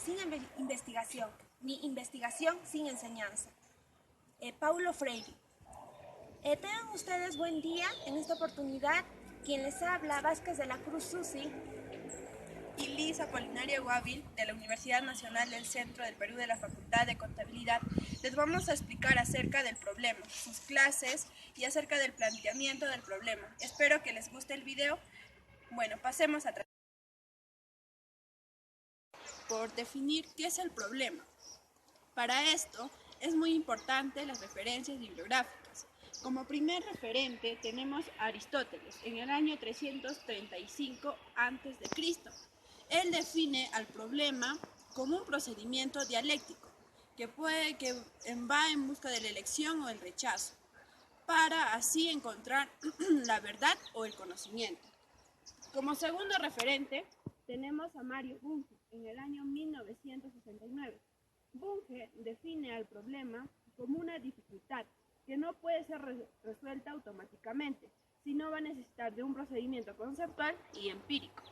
sin investigación, ni investigación sin enseñanza. Paulo Freire. Tengan ustedes buen día. En esta oportunidad, quien les habla, Vázquez de la Cruz Susi y Liz Apolinaria Guávil, de la Universidad Nacional del Centro del Perú de la Facultad de Contabilidad, les vamos a explicar acerca del problema, sus clases y acerca del planteamiento del problema. Espero que les guste el video. Bueno, pasemos a por definir qué es el problema. Para esto es muy importante las referencias bibliográficas. Como primer referente tenemos a Aristóteles en el año 335 a.C. Él define al problema como un procedimiento dialéctico que va en busca de la elección o el rechazo, para así encontrar la verdad o el conocimiento. Como segundo referente tenemos a Mario Bunge en el año 1969. Bunge define al problema como una dificultad que no puede ser resuelta automáticamente, sino va a necesitar de un procedimiento conceptual y empírico.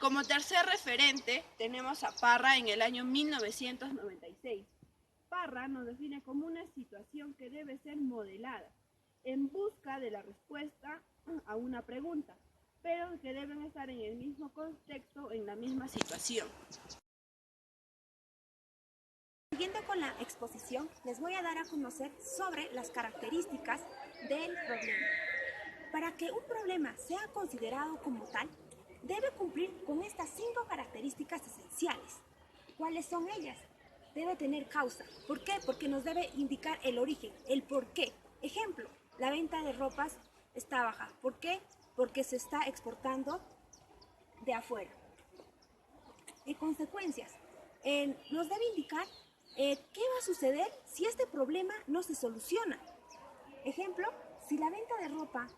Como tercer referente tenemos a Parra en el año 1996. Parra nos define como una situación que debe ser modelada en busca de la respuesta a una pregunta, pero que deben estar en el mismo contexto, en la misma situación. Siguiendo con la exposición, les voy a dar a conocer sobre las características del problema. Para que un problema sea considerado como tal, debe cumplir con estas 5 características esenciales. ¿Cuáles son ellas? Debe tener causa. ¿Por qué? Porque nos debe indicar el origen, el por qué. Ejemplo, la venta de ropas está baja. ¿Por qué? Porque se está exportando de afuera. Consecuencias. Nos debe indicar qué va a suceder si este problema no se soluciona. Ejemplo, si la venta de ropa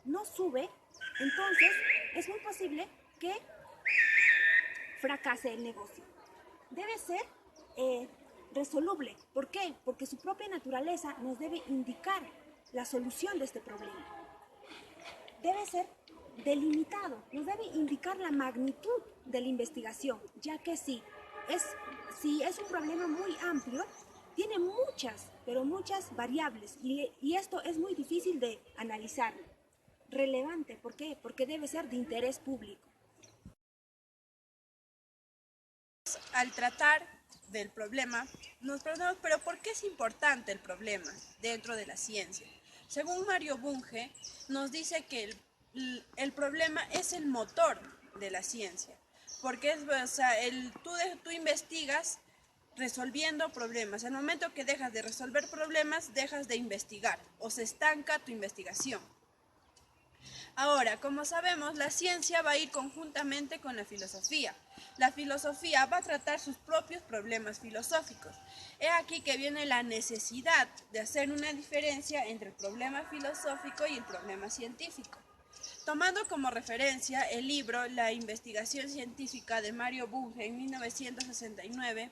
no sube, entonces es muy posible que fracase el negocio. Debe ser resoluble. ¿Por qué? Porque su propia naturaleza nos debe indicar la solución de este problema. Debe ser delimitado, nos debe indicar la magnitud de la investigación, ya que si es un problema muy amplio, tiene muchas, pero muchas variables y esto es muy difícil de analizar. Relevante, ¿por qué? Porque debe ser de interés público. Al tratar del problema, nos preguntamos, ¿pero por qué es importante el problema dentro de la ciencia? Según Mario Bunge, nos dice que el problema es el motor de la ciencia, porque tú investigas resolviendo problemas. Al momento que dejas de resolver problemas, dejas de investigar o se estanca tu investigación. Ahora, como sabemos, la ciencia va a ir conjuntamente con la filosofía. La filosofía va a tratar sus propios problemas filosóficos. He aquí que viene la necesidad de hacer una diferencia entre el problema filosófico y el problema científico. Tomando como referencia el libro La investigación científica de Mario Bunge en 1969,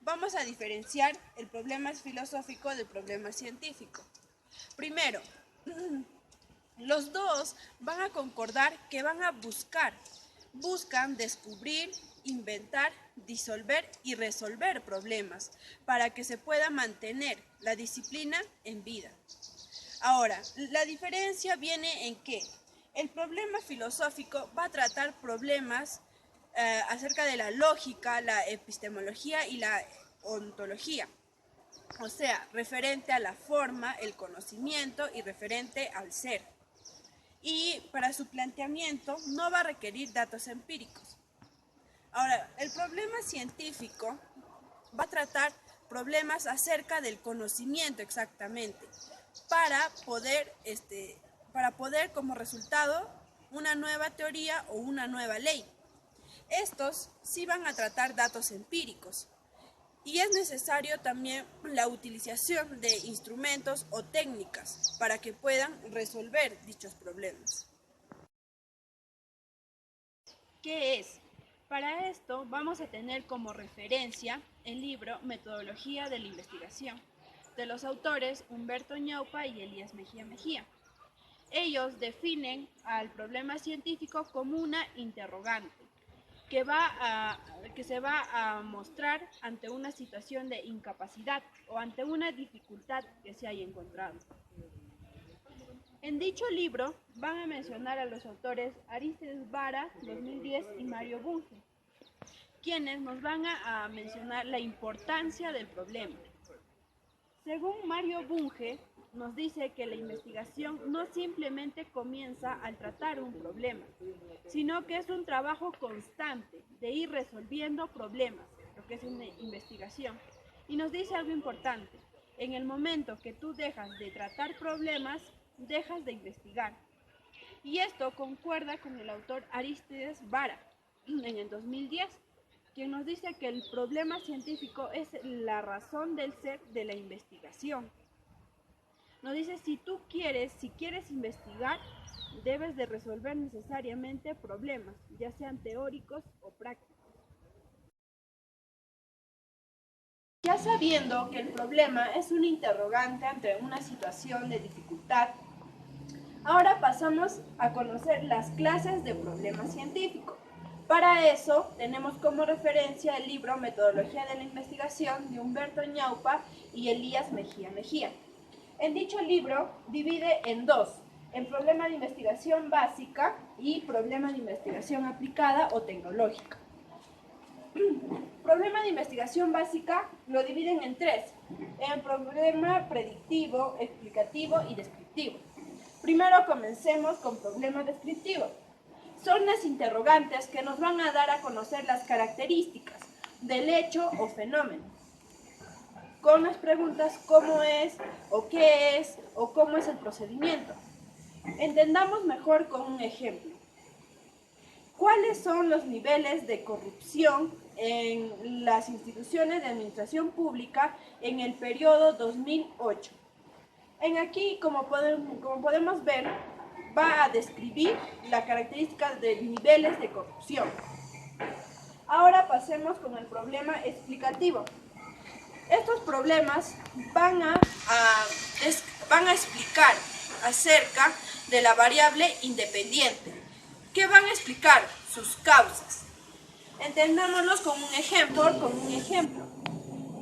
vamos a diferenciar el problema filosófico del problema científico. Primero, los dos van a concordar que buscan descubrir, inventar, disolver y resolver problemas para que se pueda mantener la disciplina en vida. Ahora, la diferencia viene en que el problema filosófico va a tratar problemas acerca de la lógica, la epistemología y la ontología. O sea, referente a la forma, el conocimiento y referente al ser. Y para su planteamiento no va a requerir datos empíricos. Ahora, el problema científico va a tratar problemas acerca del conocimiento exactamente, para poder como resultado una nueva teoría o una nueva ley. Estos sí van a tratar datos empíricos. Y es necesario también la utilización de instrumentos o técnicas para que puedan resolver dichos problemas. ¿Qué es? Para esto vamos a tener como referencia el libro Metodología de la Investigación, de los autores Humberto Ñaupa y Elías Mejía Mejía. Ellos definen al problema científico como una interrogante que se va a mostrar ante una situación de incapacidad o ante una dificultad que se haya encontrado. En dicho libro van a mencionar a los autores Arístides Vara, 2010, y Mario Bunge, quienes nos van a mencionar la importancia del problema. Según Mario Bunge, nos dice que la investigación no simplemente comienza al tratar un problema, sino que es un trabajo constante de ir resolviendo problemas, lo que es una investigación. Y nos dice algo importante: en el momento que tú dejas de tratar problemas, dejas de investigar. Y esto concuerda con el autor Arístides Vara en el 2010, quien nos dice que el problema científico es la razón del ser de la investigación. Nos dice, si quieres investigar, debes de resolver necesariamente problemas, ya sean teóricos o prácticos. Ya sabiendo que el problema es un interrogante ante una situación de dificultad, ahora pasamos a conocer las clases de problema científico. Para eso tenemos como referencia el libro Metodología de la Investigación de Humberto Ñaupa y Elías Mejía Mejía. En dicho libro divide en dos, en problema de investigación básica y problema de investigación aplicada o tecnológica. Problema de investigación básica lo dividen en tres, en problema predictivo, explicativo y descriptivo. Primero comencemos con problema descriptivo. Son las interrogantes que nos van a dar a conocer las características del hecho o fenómeno, con las preguntas cómo es, o qué es, o cómo es el procedimiento. Entendamos mejor con un ejemplo. ¿Cuáles son los niveles de corrupción en las instituciones de administración pública en el periodo 2008? En aquí, como podemos ver, va a describir las características de niveles de corrupción. Ahora pasemos con el problema explicativo. Estos problemas van a explicar acerca de la variable independiente. ¿Qué van a explicar? Sus causas. Entendámoslos con un ejemplo.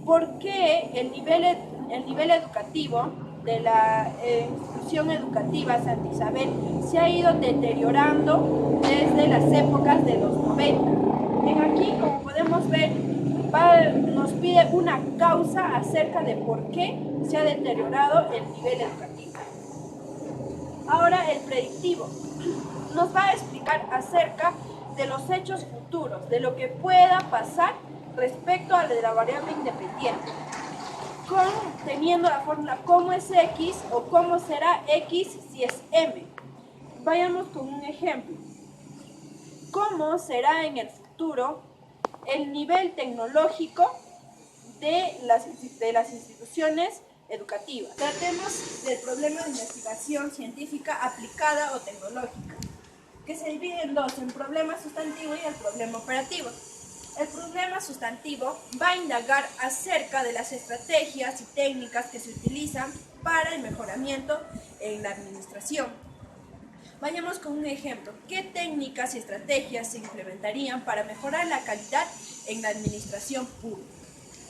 ¿Por qué el nivel educativo de la institución educativa Santa Isabel se ha ido deteriorando desde las épocas de los 90? En aquí, como podemos ver, nos pide una causa acerca de por qué se ha deteriorado el nivel educativo. Ahora el predictivo nos va a explicar acerca de los hechos futuros, de lo que pueda pasar respecto a la variable independiente, teniendo la fórmula cómo es X o cómo será X si es M. Vayamos con un ejemplo. ¿Cómo será en el futuro el nivel tecnológico de las instituciones educativas? Tratemos del problema de investigación científica aplicada o tecnológica, que se divide en dos, el problema sustantivo y el problema operativo. El problema sustantivo va a indagar acerca de las estrategias y técnicas que se utilizan para el mejoramiento en la administración. Vayamos con un ejemplo. ¿Qué técnicas y estrategias se implementarían para mejorar la calidad en la administración pública?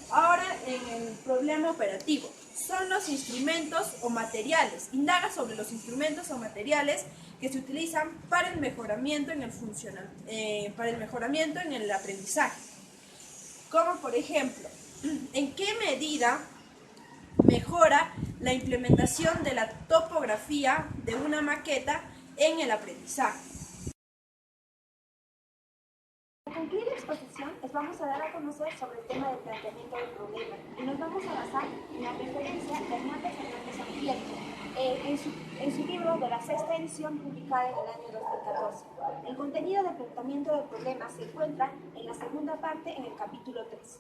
Ahora, en el problema operativo, son los instrumentos o materiales. Indaga sobre los instrumentos o materiales que se utilizan para el mejoramiento en el aprendizaje. Como por ejemplo, ¿en qué medida mejora la implementación de la topografía de una maqueta en el aprendizaje? Para concluir la exposición, les vamos a dar a conocer sobre el tema del planteamiento del problema y nos vamos a basar en la referencia de Hernández Hernández Anguiano, en su libro de la sexta edición publicada en el año 2014. El contenido del planteamiento del problema se encuentra en la segunda parte en el capítulo 3.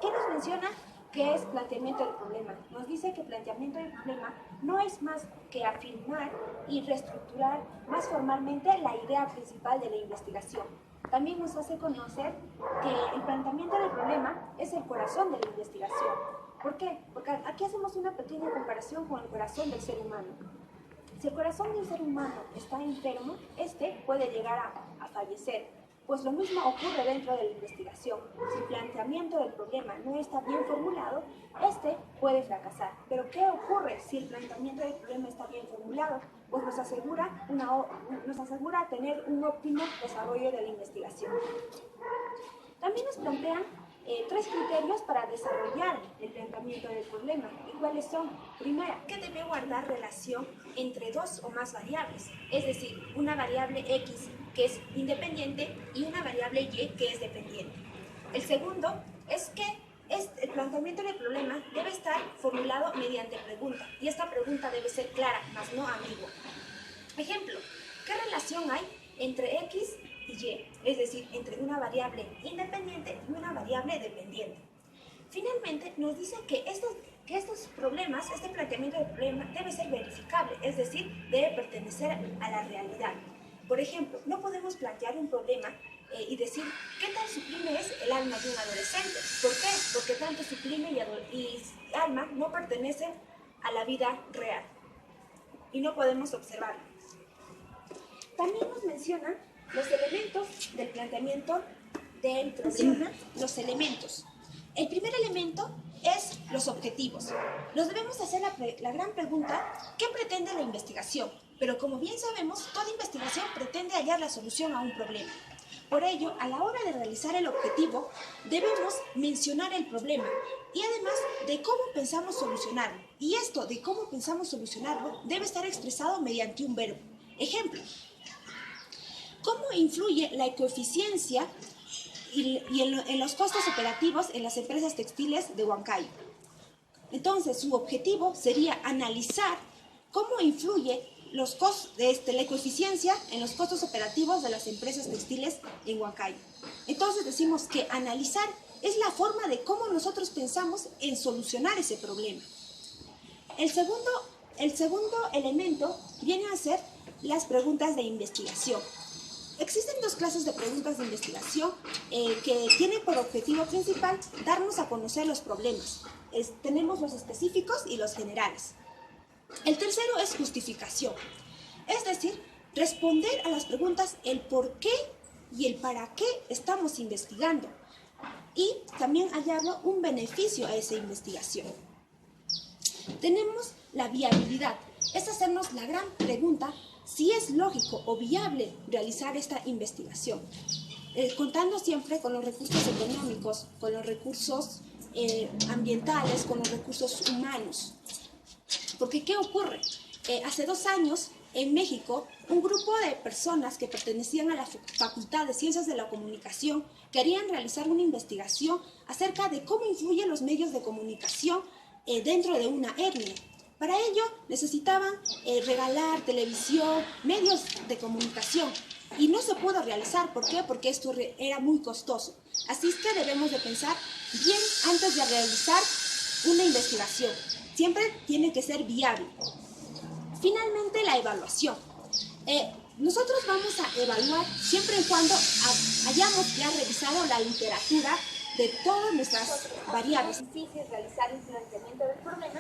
¿Qué nos menciona? ¿Qué es planteamiento del problema? Nos dice que planteamiento del problema no es más que afirmar y reestructurar más formalmente la idea principal de la investigación. También nos hace conocer que el planteamiento del problema es el corazón de la investigación. ¿Por qué? Porque aquí hacemos una pequeña comparación con el corazón del ser humano. Si el corazón de un ser humano está enfermo, este puede llegar a fallecer. Pues lo mismo ocurre dentro de la investigación. Si el planteamiento del problema no está bien formulado, este puede fracasar. Pero ¿qué ocurre si el planteamiento del problema está bien formulado? Pues nos asegura tener un óptimo desarrollo de la investigación. También nos plantean 3 criterios para desarrollar el planteamiento del problema. ¿Y cuáles son? Primera, que debe guardar relación entre 2 o más variables, es decir, una variable X que es independiente y una variable Y que es dependiente. El segundo es que el planteamiento del problema debe estar formulado mediante pregunta, y esta pregunta debe ser clara, mas no ambigua. Ejemplo, ¿qué relación hay entre X y Y? Es decir, entre una variable independiente y una variable dependiente. Finalmente, nos dice que estos problemas, este planteamiento del problema debe ser verificable, es decir, debe pertenecer a la realidad. Por ejemplo, no podemos plantear un problema y decir qué tan sublime es el alma de un adolescente. ¿Por qué? Porque tanto sublime y alma no pertenecen a la vida real y no podemos observarlo. También nos mencionan los elementos del planteamiento del problema, los elementos. El primer elemento es los objetivos. Nos debemos hacer la gran pregunta, ¿qué pretende la investigación? Pero como bien sabemos, toda investigación pretende hallar la solución a un problema. Por ello, a la hora de realizar el objetivo, debemos mencionar el problema y además de cómo pensamos solucionarlo. Y esto de cómo pensamos solucionarlo debe estar expresado mediante un verbo. Ejemplo, ¿cómo influye la ecoeficiencia en los costos operativos en las empresas textiles de Huancayo? Entonces, su objetivo sería analizar cómo influye la ecoeficiencia en los costos operativos de las empresas textiles en Huancayo. Entonces decimos que analizar es la forma de cómo nosotros pensamos en solucionar ese problema. El segundo elemento viene a ser las preguntas de investigación. Existen 2 clases de preguntas de investigación que tienen por objetivo principal darnos a conocer los problemas. Tenemos los específicos y los generales. El tercero es justificación, es decir, responder a las preguntas el por qué y el para qué estamos investigando y también hallarle un beneficio a esa investigación. Tenemos la viabilidad, es hacernos la gran pregunta si es lógico o viable realizar esta investigación, contando siempre con los recursos económicos, con los recursos ambientales, con los recursos humanos. Porque ¿qué ocurre? Hace 2 años, en México, un grupo de personas que pertenecían a la Facultad de Ciencias de la Comunicación querían realizar una investigación acerca de cómo influyen los medios de comunicación dentro de una etnia. Para ello necesitaban regalar televisión, medios de comunicación, y no se pudo realizar. ¿Por qué? Porque esto era muy costoso. Así es que debemos de pensar bien antes de realizar una investigación. Siempre tiene que ser viable. Finalmente, la evaluación. Nosotros vamos a evaluar siempre y cuando hayamos ya revisado la literatura de todas nuestras variables. Es difícil realizar el planteamiento del problema.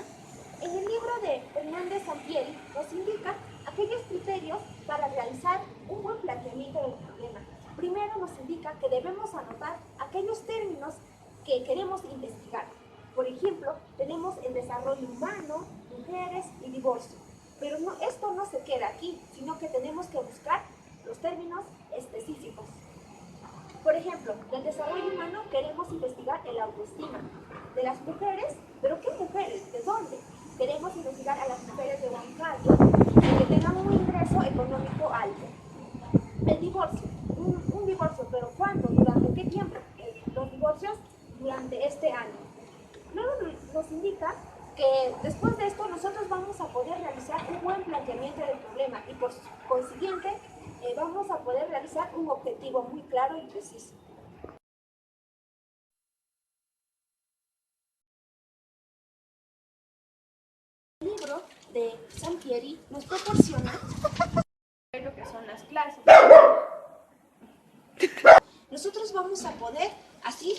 En el libro de Fernández Sampieri nos indica aquellos criterios para realizar un buen planteamiento del problema. Primero nos indica que debemos anotar aquellos términos que queremos investigar. Por ejemplo, tenemos el desarrollo humano, mujeres y divorcio. Pero esto no se queda aquí, sino que tenemos que buscar los términos específicos. Por ejemplo, del desarrollo humano queremos investigar el autoestima. De las mujeres, ¿pero qué mujeres? ¿De dónde? Queremos investigar a las mujeres de Huancayo que tengan un ingreso económico alto. El divorcio, un divorcio, ¿pero cuándo? ¿Durante qué tiempo? Los divorcios durante este año. Luego nos indica que después de esto nosotros vamos a poder realizar un buen planteamiento del problema y por consiguiente vamos a poder realizar un objetivo muy claro y preciso. El libro de Sampieri nos proporciona lo que son las clases. Nosotros vamos a poder así